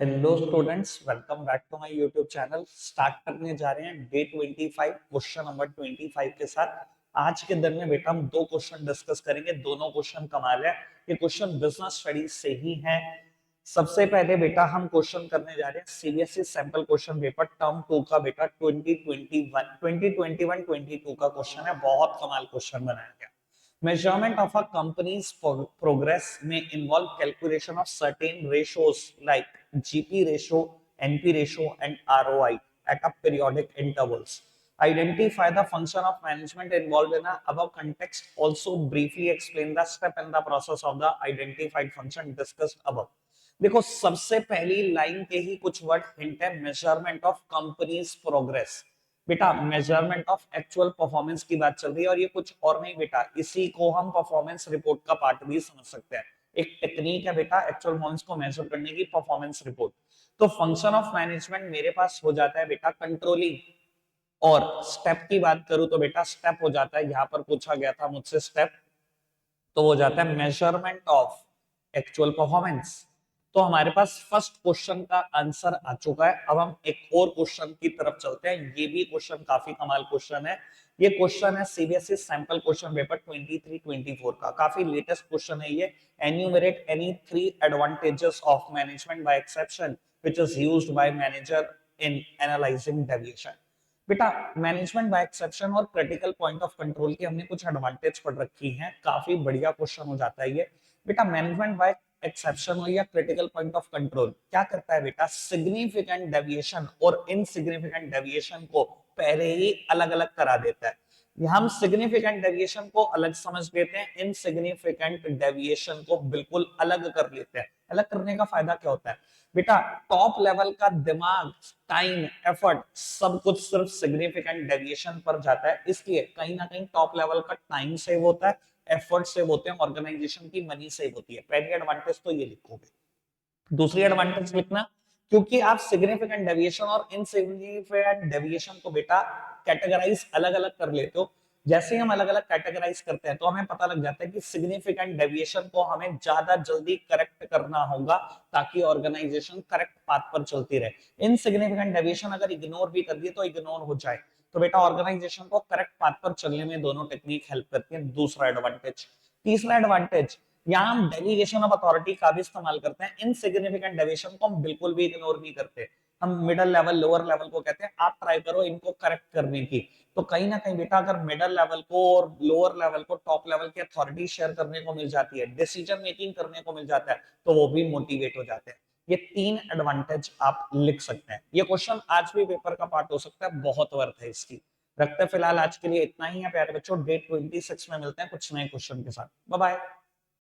Hello students, welcome back to my YouTube channel. Start करने जा रहे हैं डे 25 क्वेश्चन नंबर 25 के साथ। आज के दिन में बेटा हम दो क्वेश्चन डिस्कस करेंगे। दोनों क्वेश्चन कमाल है। ये क्वेश्चन बिजनेस स्टडीज से ही है। सबसे पहले बेटा हम क्वेश्चन करने जा रहे हैं CBSE sample question paper term 2 का। बेटा 2021-22 का क्वेश्चन है। बहुत कमाल क्वेश्चन बनाया गया। Measurement of a company's progress may involve calculation of certain ratios like GP ratio, NP ratio, and ROI at a periodic intervals. Identify the function of management involved in the above context. Also briefly explain the step and the process of the identified function discussed above. देखो, सबसे पहली line के ही कुछ word hint है। Measurement of companies progress. बेटा measurement of actual performance की बात चल रही है और ये कुछ और नहीं बेटा, इसी को हम परफॉर्मेंस रिपोर्ट का पार्ट भी समझ सकते हैं। एक टेक्निक है बेटा एक्चुअल परफॉर्मेंस को मेजर करने की, परफॉर्मेंस रिपोर्ट। तो फंक्शन ऑफ मैनेजमेंट मेरे पास हो जाता है बेटा कंट्रोलिंग। और स्टेप की बात करूं तो बेटा स्टेप हो जाता है, यहां पर पूछा गया था मुझसे स्टेप, तो हो जाता है मेजरमेंट ऑफ एक्चुअल परफॉर्मेंस। तो हमारे पास फर्स्ट क्वेश्चन का आंसर आ चुका है। अब हम एक और क्वेश्चन की तरफ चलते हैं। ये भी क्वेश्चन काफी कमाल क्वेश्चन है। ये क्वेश्चन है सीबीएसई सैंपल क्वेश्चन पेपर 23-24 का। काफी लेटेस्ट क्वेश्चन है ये। Enumerate any 3 advantages of management by exception which is used by manager in analysing deviation. बेटा मैनेजमेंट बाय एक्सेप्शन और क्रिटिकल पॉइंट ऑफ कंट्रोल की हमने कुछ एडवांटेज पढ़ रखी हैं। काफी बढ़िया क्वेश्चन हो जाता है ये। बेटा मैनेजमेंट बाय एक्सेप्शन हो या क्रिटिकल पॉइंट ऑफ कंट्रोल क्या करता है बेटा, सिग्निफिकेंट डेविएशन और इनसिग्निफिकेंट डेविएशन को पहले ही अलग अलग करा देता है। हम सिग्निफिकेंट डेविएशन को अलग समझ लेते हैं, इनसिग्निफिकेंट डेविएशन को बिल्कुल अलग कर लेते हैं। अलग करने का फायदा क्या होता है बेटा, टॉप लेवल का दिमाग, टाइम, एफर्ट सब कुछ सिर्फ सिग्निफिकेंट डेविएशन पर जाता है। इसलिए कहीं ना कहीं टॉप लेवल का टाइम सेव होता है, एफर्ट सेव होते हैं, ऑर्गेनाइजेशन की मनी सेव होती है। पहली एडवांटेज तो ये लिखोगे। दूसरी एडवांटेज लिखना, क्योंकि आप सिग्निफिकेंट डेविएशन और इनसिग्निफिकेंट डेविएशन को बेटा कैटेगराइज अलग अलग कर लेते हो। जैसे ही हम अलग अलग कैटेगराइज करते हैं तो हमें पता लग जाता है कि सिग्निफिकेंट डेविएशन को हमें ज्यादा जल्दी करेक्ट करना होगा ताकि ऑर्गेनाइजेशन करेक्ट पाथ पर चलती रहे। इनसिग्निफिकेंट डेविएशन अगर इग्नोर भी कर दिए तो इग्नोर हो जाए तो बेटा ऑर्गेनाइजेशन को करेक्ट पाथ पर चलने में दोनों टेक्निक हेल्प करती है। दूसरा एडवांटेज। तीसरा एडवांटेज, यहाँ हम डेलीगेशन ऑफ अथॉरिटी का भी इस्तेमाल करते हैं। इनसिग्निफिकेंट डेविएशन को हम बिल्कुल भी इग्नोर नहीं करते। हम मिडिल लेवल लोअर लेवल को कहते हैं आप ट्राई करो इनको करेक्ट करने की। तो कहीं ना कहीं बेटा अगर मिडिल लेवल को और लोअर लेवल को टॉप लेवल की अथॉरिटी शेयर करने को मिल जाती है, डिसीजन मेकिंग करने को मिल जाता है, तो वो भी मोटिवेट हो जाते हैं। ये 3 एडवांटेज आप लिख सकते हैं। ये क्वेश्चन आज भी पेपर का पार्ट हो सकता है, बहुत वर्थ है इसकी। रखते फिलहाल आज के लिए इतना ही है प्यारे बच्चों। डे 26 में मिलते हैं कुछ नए क्वेश्चन के साथ। Bye bye.